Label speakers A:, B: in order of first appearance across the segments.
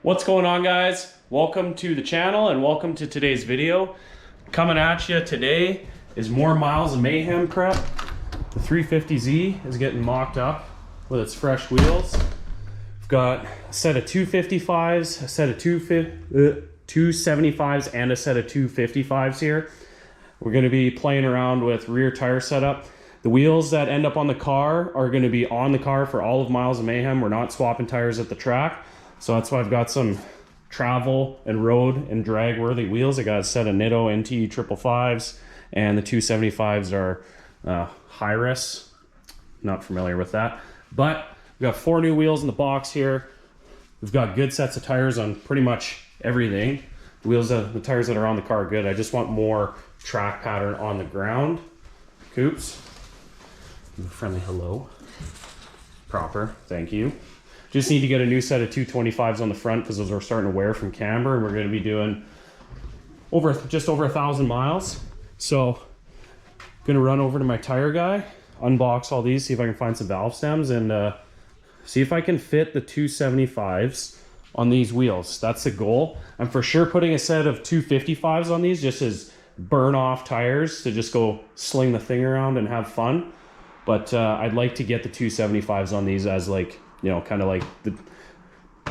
A: What's going on, guys? Welcome to the channel and welcome to today's video. Coming at you today is more miles of Mayhem prep. The 350Z is getting mocked up with its fresh wheels. We've got a set of 255s, a set of 275s, and a set of 255s here. We're going to be playing around with rear tire setup. The wheels that end up on the car are going to be on the car for all of Miles of Mayhem. We're not swapping tires at the track. So that's why I've got some travel and road and drag worthy wheels. I got a set of Nitto NT 555s, and the 275s are Hyris. Not familiar with that. But we've got 4 new wheels in the box here. We've got good sets of tires on pretty much everything. The tires that are on the car are good. I just want more track pattern on the ground. Coops. Friendly hello. Proper, thank you. Just need to get a new set of 225s on the front because those are starting to wear from camber, and we're going to be doing just over 1,000 miles. So going to run over to my tire guy, unbox all these, see if I can find some valve stems, and see if I can fit the 275s on these wheels. That's the goal. I'm for sure putting a set of 255s on these just as burn off tires to just go sling the thing around and have fun. But I'd like to get the 275s on these as, like, you know, kind of like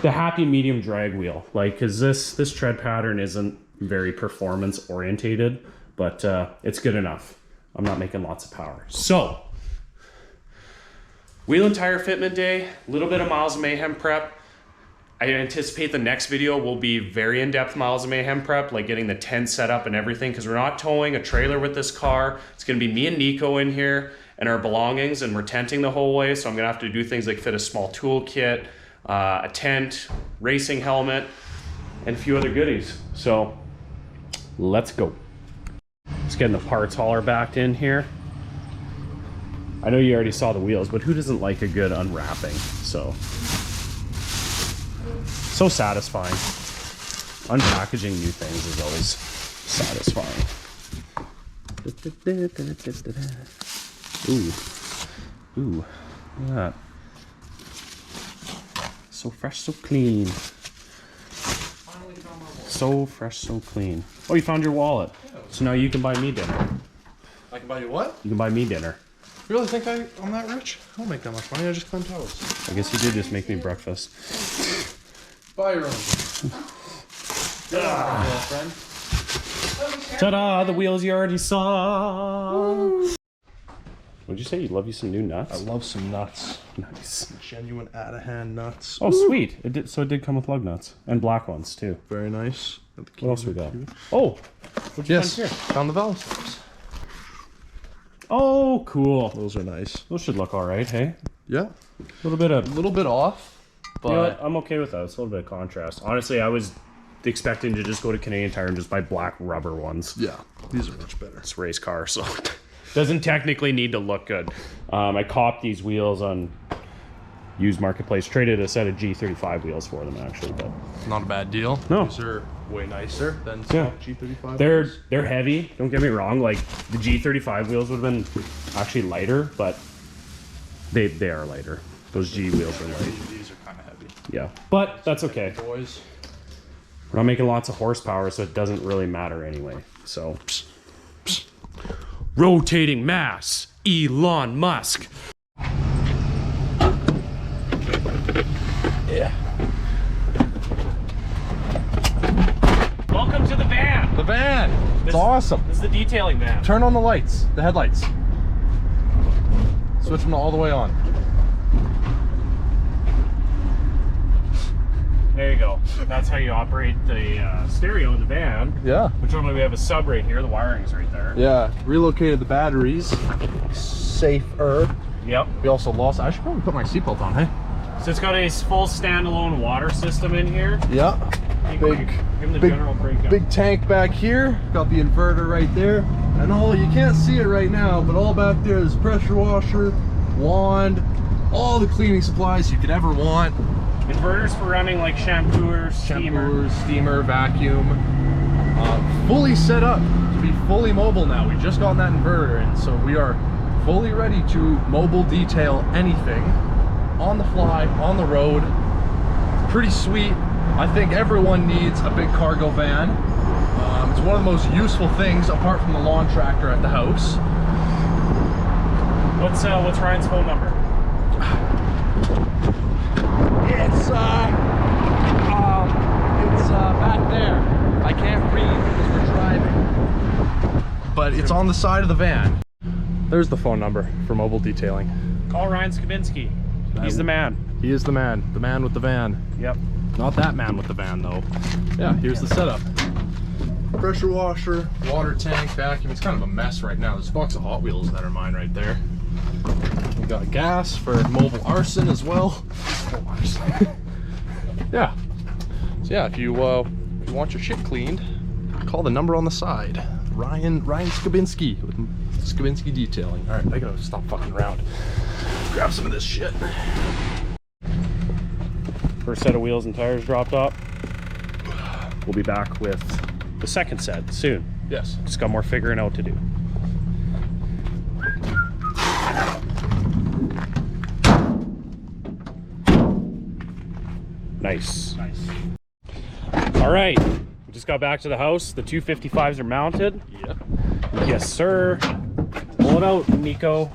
A: the happy medium drag wheel, like, because this tread pattern isn't very performance orientated, but it's good enough. I'm not making lots of power. So wheel and tire fitment day, a little bit of Miles of Mayhem prep. I anticipate the next video will be very in-depth Miles of Mayhem prep, like getting the tent set up and everything, because we're not towing a trailer with this car. It's going to be me and Nico in here and our belongings, and we're tenting the whole way, so I'm going to have to do things like fit a small tool kit, a tent, racing helmet, and a few other goodies. So let's go. Just getting the parts hauler backed in here. I know you already saw the wheels, but who doesn't like a good unwrapping? So satisfying. Unpackaging new things is always satisfying. Ooh, look at that. So fresh, so clean.
B: Finally found my wallet.
A: So fresh, so clean. Oh, you found your wallet. Yeah. So now you can buy me dinner.
B: I can buy you what?
A: You can buy me dinner.
B: You really think I'm that rich? I don't make that much money, I just clean toes.
A: I guess you did just make me breakfast.
B: Buy your own girlfriend.
A: Ta-da, the wheels you already saw. What'd you say? You love you some new nuts?
B: I love some nuts.
A: Nice.
B: Genuine out-of-hand nuts.
A: Oh, sweet. So it did come with lug nuts. And black ones, too.
B: Very nice.
A: What else we got? Oh! What'd you find here?
B: Found the valve stems.
A: Oh, cool.
B: Those are nice.
A: Those should look all right, hey?
B: Yeah.
A: A little bit
B: off, but...
A: You know what? I'm okay with that. It's a little bit of contrast. Honestly, I was expecting to just go to Canadian Tire and just buy black rubber ones.
B: Yeah, these are much better.
A: It's a race car, so... Doesn't technically need to look good. I copped these wheels on used marketplace. Traded a set of G35 wheels for them, actually, but
B: Not a bad deal.
A: No.
B: These are way nicer than some G35.
A: they're heavy. Don't get me wrong. Like, the G35 wheels would have been actually lighter, but they are lighter. Those G wheels are light.
B: These are kind of heavy.
A: Yeah, but that's okay.
B: Boys.
A: We're not making lots of horsepower, so it doesn't really matter anyway. So. Rotating mass, Elon Musk.
B: Yeah.
A: Welcome to the van.
B: The van. It's awesome.
A: This is the detailing van.
B: Turn on the lights, the headlights. Switch them all the way on.
A: There you go. That's how you operate the stereo in the van.
B: Yeah.
A: Which normally we have a sub right here. The wiring's right there.
B: Yeah. Relocated the batteries. Safer.
A: Yep.
B: We also lost. I should probably put my seatbelt on, hey?
A: So it's got a full standalone water system in here.
B: Yeah.
A: Give him the general breakdown.
B: Big tank back here. Got the inverter right there. And you can't see it right now, but all back there is pressure washer, wand, all the cleaning supplies you could ever want.
A: Inverters for running like shampooers,
B: steamer, vacuum. Fully set up to be fully mobile now. We just got that inverter, and so we are fully ready to mobile detail anything on the fly, on the road. Pretty sweet. I think everyone needs a big cargo van. It's one of the most useful things apart from the lawn tractor at the house.
A: What's Ryan's phone number?
B: It's back there. I can't read because we're driving. But it's on the side of the van. There's the phone number for mobile detailing.
A: Call Ryan Skabinski. He's the man.
B: He is the man with the van.
A: Yep.
B: Not that man with the van though. Yeah, here's the setup. Pressure washer, water tank, vacuum. It's kind of a mess right now. There's a box of Hot Wheels that are mine right there. We got gas for mobile arson as well. Yeah. So yeah, if you want your shit cleaned, call the number on the side. Ryan Skabinski with Skabinski Detailing. All right, I gotta stop fucking around. Grab some of this shit.
A: First set of wheels and tires dropped off. We'll be back with the second set soon.
B: Yes.
A: Just got more figuring out to do. Nice. All right, we just got back to the house. The 255s are mounted.
B: Yep.
A: Yes, sir. Pull it out, Nico.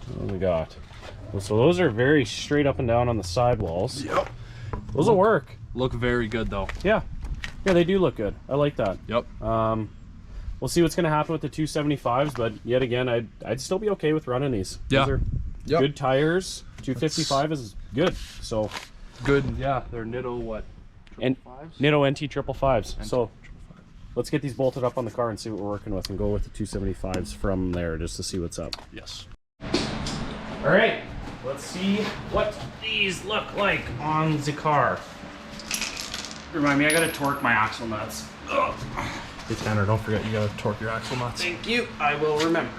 A: What do we got? Well, so those are very straight up and down on the sidewalls.
B: Yep.
A: Those will work.
B: Look very good though.
A: Yeah, they do look good. I like that.
B: Yep.
A: We'll see what's going to happen with the 275s, but yet again, I'd still be okay with running these.
B: Yeah.
A: These are good tires. 255 is good. So
B: good. Yeah, they're Nitto what?
A: And Nitto NT 555s. So let's get these bolted up on the car and see what we're working with, and go with the 275s from there just to see what's up.
B: Yes.
A: All right, let's see what these look like on the car. Remind me, I gotta torque my axle nuts. Ugh.
B: Hey Tanner, don't forget you gotta torque your axle nuts.
A: Thank you, I will remember.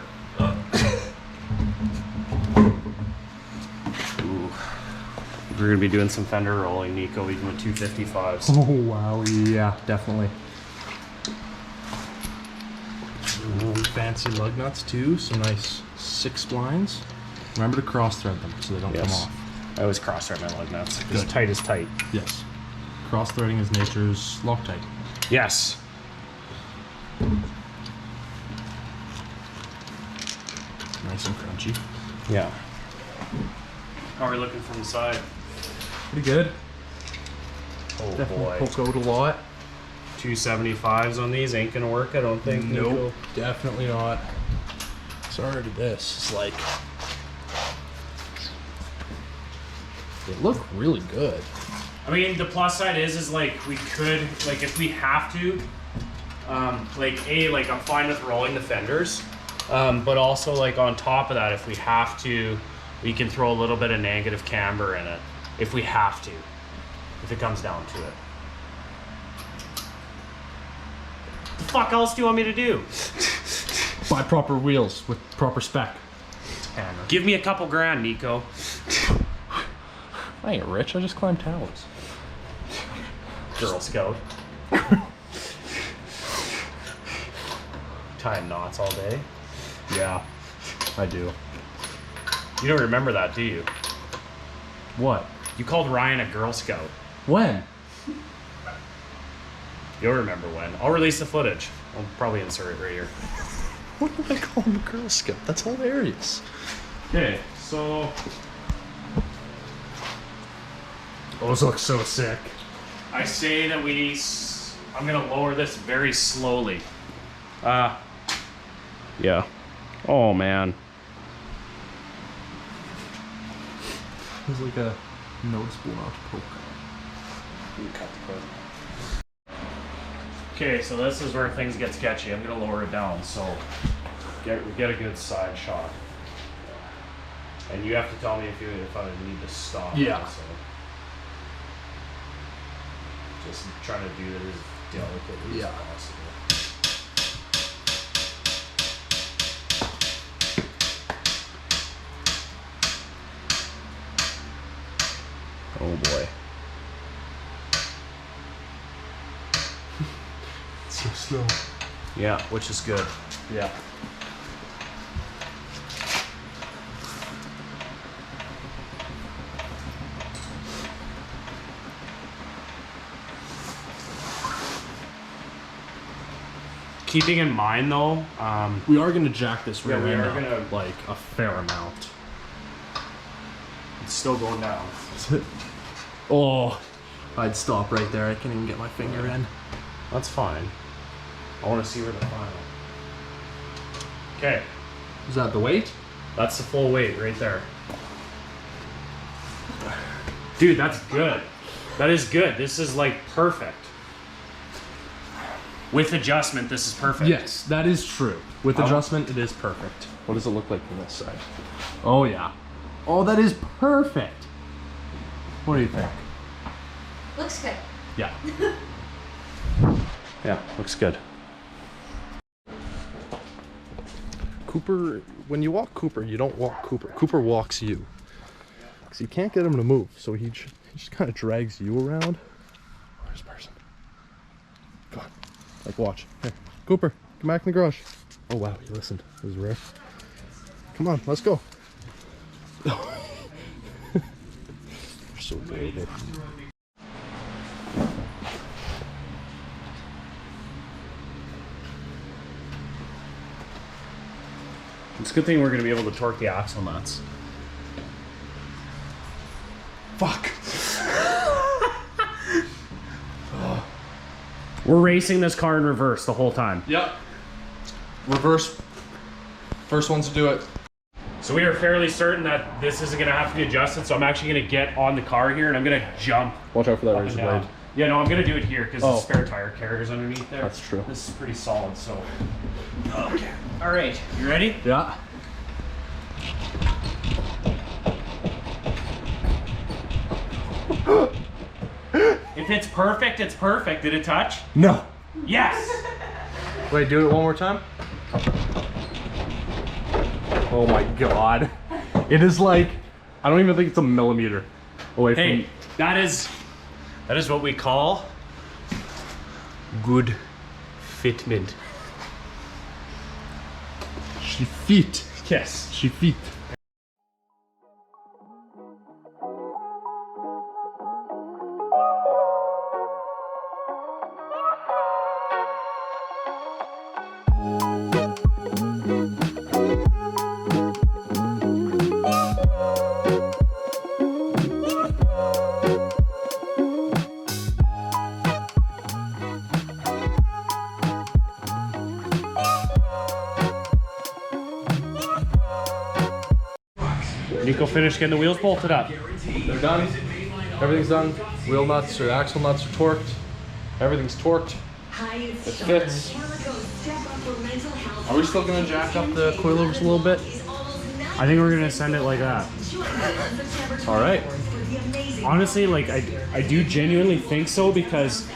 A: Ooh. We're gonna be doing some fender rolling, Nico, even with 255s.
B: Oh wow, yeah, definitely. Fancy lug nuts too, some nice 6 splines. Remember to cross thread them so they don't come off.
A: I always cross thread my lug nuts. As tight is tight.
B: Yes. Cross threading is nature's Loctite.
A: Yes.
B: Nice and crunchy.
A: Yeah. How are we looking from the side?
B: Pretty good.
A: Oh
B: Definitely
A: boy.
B: poke out a lot.
A: 275s on these ain't gonna work, I don't think.
B: Nope,
A: Nico.
B: definitely not. Sorry to this. It's like they look really good.
A: I mean, the plus side is like we could, like if we have to, like I'm fine with rolling the fenders, but also like on top of that, if we have to, we can throw a little bit of negative camber in it if we have to, if it comes down to it. The fuck else do you want me to do?
B: Buy proper wheels with proper spec.
A: Give me a couple grand, Nico.
B: I ain't rich, I just climb towers.
A: Girl Scout. Tying knots all day.
B: Yeah, I do.
A: You don't remember that, do you?
B: What?
A: You called Ryan a Girl Scout.
B: When?
A: You'll remember when. I'll release the footage. I'll probably insert it right here.
B: What did I call him a Girl Scout? That's hilarious.
A: Okay, so
B: Those look so sick.
A: I say that I'm gonna lower this very slowly. Yeah. Oh man.
B: There's like a noticeable amount of poke.
A: Cut the clip. Okay, so this is where things get sketchy. I'm gonna lower it down so we get a good side shot. And you have to tell me if I need to stop.
B: Yeah.
A: Also. Just trying to do it as delicately as possible. Oh boy.
B: It's so slow.
A: Yeah, which is good.
B: Yeah.
A: Keeping in mind though,
B: we are gonna jack this rear
A: we
B: end
A: are
B: up,
A: gonna
B: like a fair amount.
A: It's still going down.
B: Oh, I'd stop right there. I can't even get my finger in.
A: That's fine. I want to see where the final. Okay,
B: Is that the weight?
A: that's the full weight right there. Dude, that's good. That is good. This is like perfect. With adjustment, this is perfect.
B: Yes, that is true. With adjustment, it is perfect. What does it look like from this side? Oh yeah. Oh, that is perfect. What do you think?
C: Looks good.
B: Yeah.
A: Yeah, looks good.
B: Cooper, when you walk Cooper, you don't walk Cooper. Cooper walks you. Because you can't get him to move, so he just kind of drags you around. Where's the person? Come on. Like, watch. Here. Cooper, come back in the garage. Oh, wow, he listened. It was rare. Come on, let's go. You're so adorable.
A: It's a good thing we're going to be able to torque the axle nuts. Fuck. We're racing this car in reverse the whole time.
B: Yep. Reverse. First ones to do it.
A: So we are fairly certain that this isn't going to have to be adjusted, so I'm actually going to get on the car here and I'm going to jump.
B: Watch out for that
A: up
B: razor
A: and down.
B: blade.
A: Yeah, no, I'm going to do it here because
B: Oh.
A: the spare tire carrier's underneath there.
B: That's true.
A: This is pretty solid, so. Okay. All right, you ready?
B: Yeah.
A: If it's perfect, it's perfect. Did it touch?
B: No.
A: Yes!
B: Wait, do it one more time. Oh my god. It is like, I don't even think it's a millimeter away
A: Hey,
B: from...
A: that is what we call good fitment.
B: She fit.
A: Yes.
B: She fit.
A: Nico finished getting the wheels bolted up.
B: They're done. Everything's done. Wheel nuts or axle nuts are torqued. Everything's torqued. It fits. Are we still gonna jack up the coilovers a little bit?
A: I think we're gonna send it like that.
B: All right.
A: Honestly, like I do genuinely think so because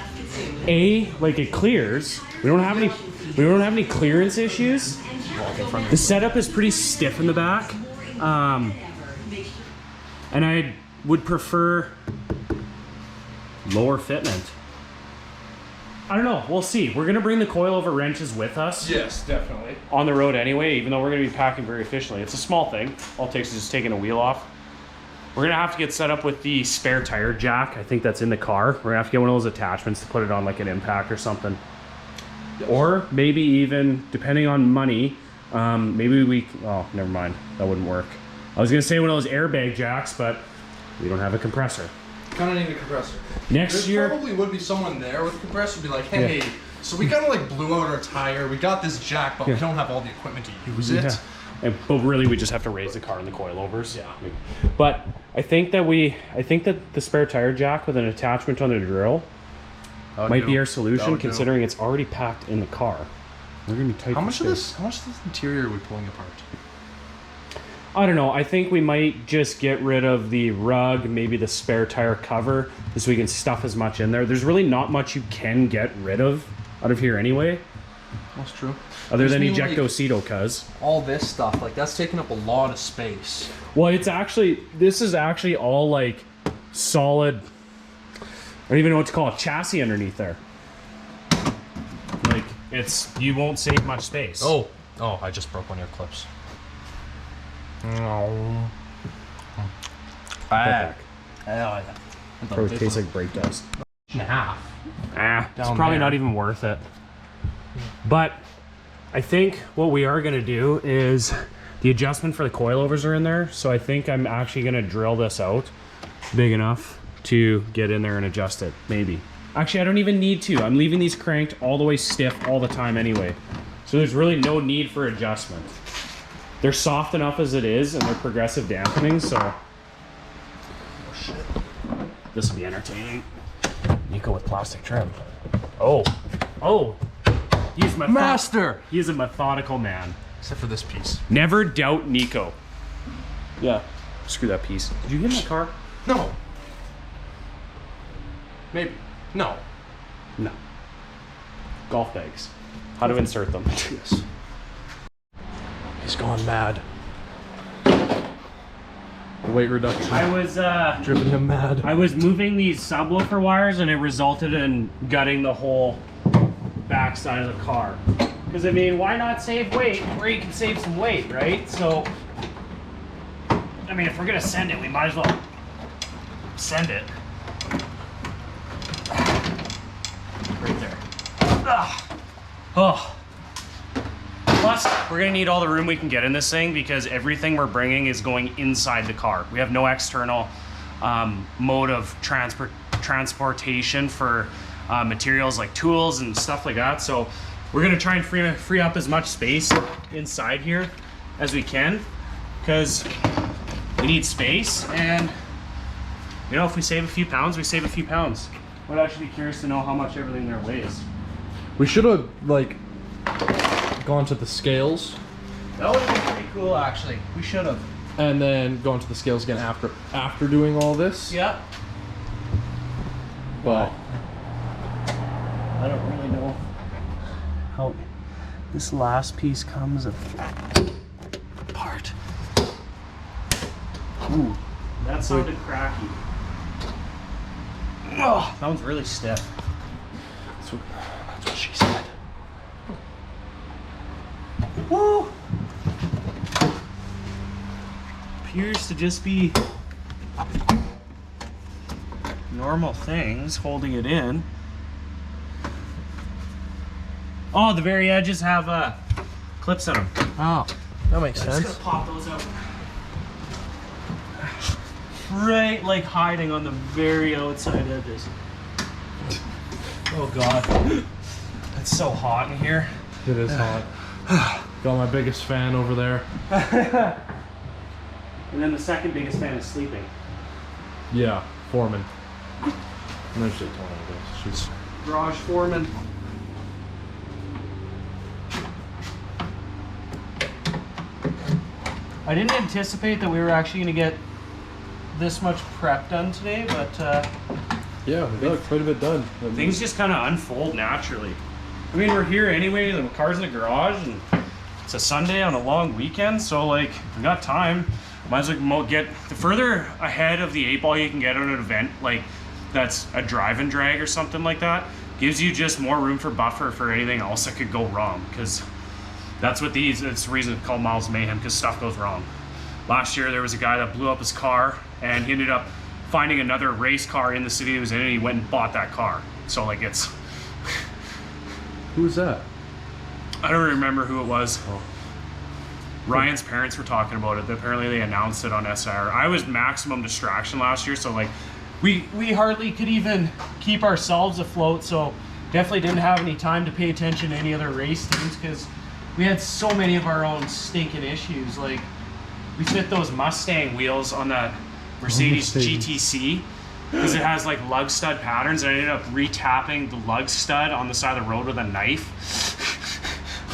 A: like it clears. We don't have any clearance issues. The setup is pretty stiff in the back. And I would prefer lower fitment. I don't know, we'll see. We're gonna bring the coilover wrenches with us
B: Yes, definitely.
A: on the road anyway, even though we're gonna be packing very efficiently. It's a small thing. All it takes is just taking a wheel off. We're gonna have to get set up with the spare tire jack. I think that's in the car. We're gonna have to get one of those attachments to put it on like an impact or something.
B: Yes.
A: Or maybe even, depending on money, maybe we, oh, never mind. That wouldn't work. I was gonna say one of those airbag jacks, but we don't have a compressor.
B: Kind of need a compressor.
A: Next year,
B: probably would be someone there with a compressor, be like, hey, so we kind of like blew out our tire. We got this jack, but we don't have all the equipment to use it.
A: But really, we just have to raise the car and the coilovers. Yeah. But I think that the spare tire jack with an attachment on the drill might be our solution, considering it's already packed in the car. We're gonna be tight.
B: How much of this interior are we pulling apart?
A: I don't know. I think we might just get rid of the rug, maybe the spare tire cover, so we can stuff as much in there. There's really not much you can get rid of out of here anyway.
B: That's true.
A: Other than ejecto-cedo, cuz.
B: All this stuff, like that's taking up a lot of space.
A: Well, this is actually all like solid, I don't even know what to call it, chassis underneath there. Like, you won't save much space.
B: Oh, I just broke one of your clips. No.
A: Probably tastes like brake dust.
B: And a half.
A: It's probably not even worth it. But I think what we are gonna do is the adjustment for the coilovers are in there. So I think I'm actually gonna drill this out big enough to get in there and adjust it, maybe. Actually, I don't even need to. I'm leaving these cranked all the way stiff all the time anyway. So there's really no need for adjustment. They're soft enough as it is, and they're progressive dampening, so. Oh shit. This will be entertaining. Nico with plastic trim. Oh, he's
B: Master!
A: He's a methodical man.
B: Except for this piece.
A: Never doubt Nico. Yeah, screw that piece. Did you hit my car?
B: No. Maybe. No.
A: No. Golf bags. How to insert them.
B: Yes. He's gone mad. The weight reduction.
A: I was
B: driven him mad.
A: I was moving these subwoofer wires and it resulted in gutting the whole backside of the car. Because I mean, why not save weight where you can save some weight, right? So, I mean, if we're gonna send it, we might as well send it. Right there. Oh. Plus, we're gonna need all the room we can get in this thing because everything we're bringing is going inside the car. We have no external mode of transportation for materials like tools and stuff like that. So we're gonna try and free up as much space inside here as we can because we need space, and you know, if we save a few pounds, we save a few pounds. I'd actually be curious to know how much everything there weighs.
B: We should have like gone to the scales.
A: That would have been pretty cool, actually. We should have.
B: And then gone to the scales again after doing all this.
A: Yeah.
B: But
A: I don't really know how this last piece comes apart. Ooh, that sounded cracky. Oh, that one's really stiff.
B: that's what she said.
A: Woo! Appears to just be normal things holding it in. Oh, the very edges have clips on them.
B: Oh, that makes
A: I'm just
B: sense.
A: gonna pop those out. Right, like hiding on the very outside edges. Oh god, it's so hot in here.
B: It is hot. Got my biggest fan over there.
A: And then the second biggest fan is sleeping.
B: Yeah, Foreman. No shit, Tony, I guess. She's
A: Garage foreman. I didn't anticipate that we were actually going to get this much prep done today, but
B: yeah, we got quite a bit done.
A: things just kind of unfold naturally. I mean, we're here anyway, the car's in the garage, and it's a Sunday on a long weekend, so like, we got time. Might as well get the further ahead of the 8-ball you can get on an event, like that's a drive and drag or something like that, gives you just more room for buffer for anything else that could go wrong, because that's what it's the reason it's called Miles Mayhem, because stuff goes wrong. Last year there was a guy that blew up his car and he ended up finding another race car in the city he was in, and he went and bought that car. So like, it's
B: Who's that?
A: I don't remember who it was.
B: Oh.
A: Ryan's parents were talking about it. Apparently they announced it on SR. I was maximum distraction last year, so like we hardly could even keep ourselves afloat, so definitely didn't have any time to pay attention to any other race teams because we had so many of our own stinking issues. Like, we fit those Mustang wheels on that Mercedes GTC because it has like lug stud patterns, and I ended up re-tapping the lug stud on the side of the road with a knife.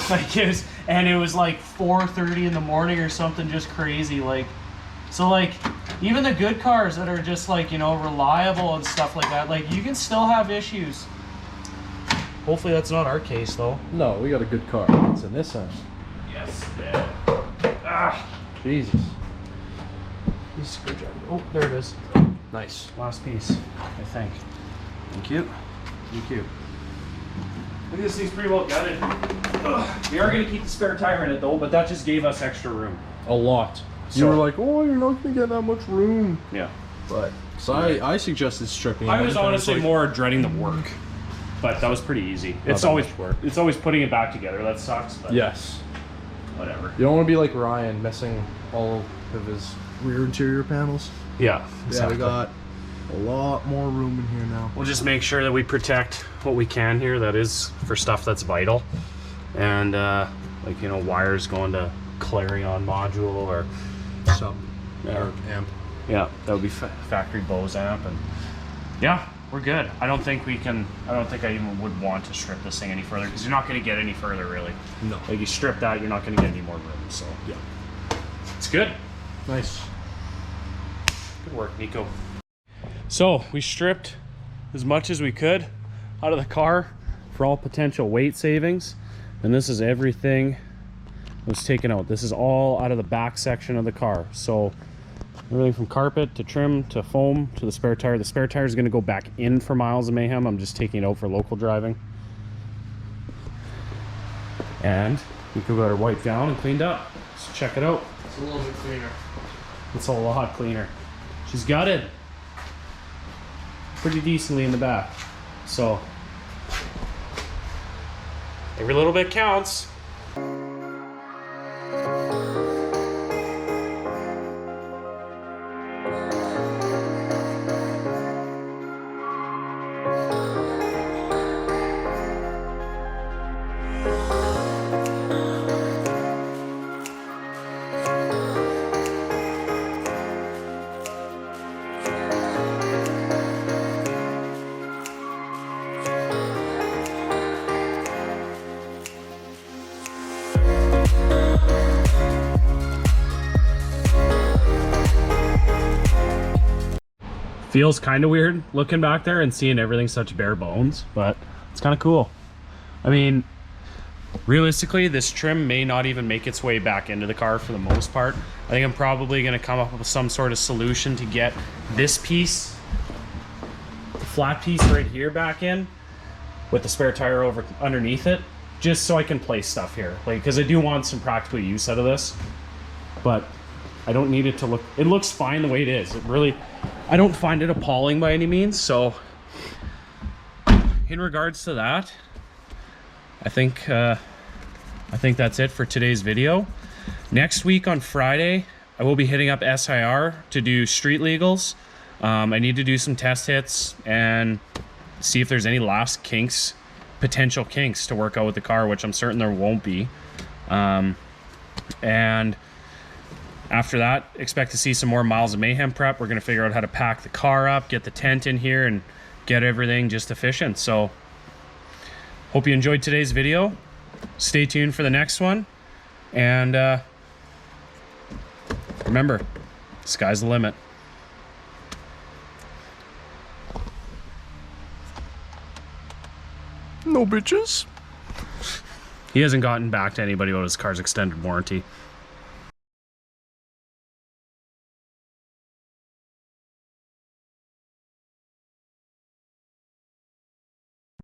A: Like, it was like 4:30 in the morning or something, just crazy. Like, so like, even the good cars that are just like, you know, reliable and stuff like that, like, you can still have issues. Hopefully that's not our case though.
B: No, we got a good car. It's a Nissan.
A: Yes, yeah. Ah,
B: Jesus.
A: these screwdriver. Oh, there it is.
B: Nice.
A: Last piece, I think. Thank you. Thank you. Look, this thing's pretty well gutted. Ugh. We are going to keep the spare tire in it though, but that just gave us extra room.
B: A lot. You
A: So-
B: were like, oh, you're not going to get that much room.
A: Yeah.
B: But, so I suggested stripping.
A: I was
B: it, but
A: honestly
B: it's like,
A: more dreading the work. but that was pretty easy.
B: Not
A: It's
B: that
A: always
B: much work.
A: it's always putting it back together that sucks. But
B: Yes.
A: whatever.
B: You don't want to be like Ryan missing all of his rear interior panels.
A: Yeah.
B: Yeah,
A: Exactly.
B: we got a lot more room in here now.
A: We'll just make sure that we protect what we can here. That is for stuff that's vital, and like wires going to Clarion module or
B: Sub
A: Yeah.
B: amp.
A: yeah, that would be factory Bose amp, and yeah, we're good. I don't think I even would want to strip this thing any further because you're not going to get any further really.
B: No.
A: Like you strip that, you're not going to get any more room. So
B: Yeah.
A: it's good.
B: Nice.
A: Good work, Nico. So we stripped as much as we could out of the car for all potential weight savings. And this is everything that was taken out. This is all out of the back section of the car. So everything from carpet to trim to foam to the spare tire. The spare tire is going to go back in for Miles of Mayhem. I'm just taking it out for local driving. And Nico got her wiped down and cleaned up. So check it out.
B: It's a little bit cleaner.
A: It's a lot cleaner. She's gutted pretty decently in the back. So every little bit counts. Feels kind of weird looking back there and seeing everything such bare bones, but it's kind of cool. I mean, realistically, this trim may not even make its way back into the car for the most part. I think I'm probably going to come up with some sort of solution to get this piece, the flat piece right here, back in with the spare tire over underneath it, just so I can place stuff here. Like, because I do want some practical use out of this, but I don't need it to look, it looks fine the way it is. It really, I don't find it appalling by any means. So in regards to that, I think that's it for today's video. Next week on Friday, I will be hitting up SIR to do street legals. I need to do some test hits and see if there's any last kinks, potential kinks to work out with the car, which I'm certain there won't be. And after that, expect to see some more Miles of Mayhem prep. We're going to figure out how to pack the car up, get the tent in here, and get everything just efficient. So hope you enjoyed today's video. Stay tuned for the next one. And remember, sky's the limit.
B: No bitches.
A: He hasn't gotten back to anybody about his car's extended warranty.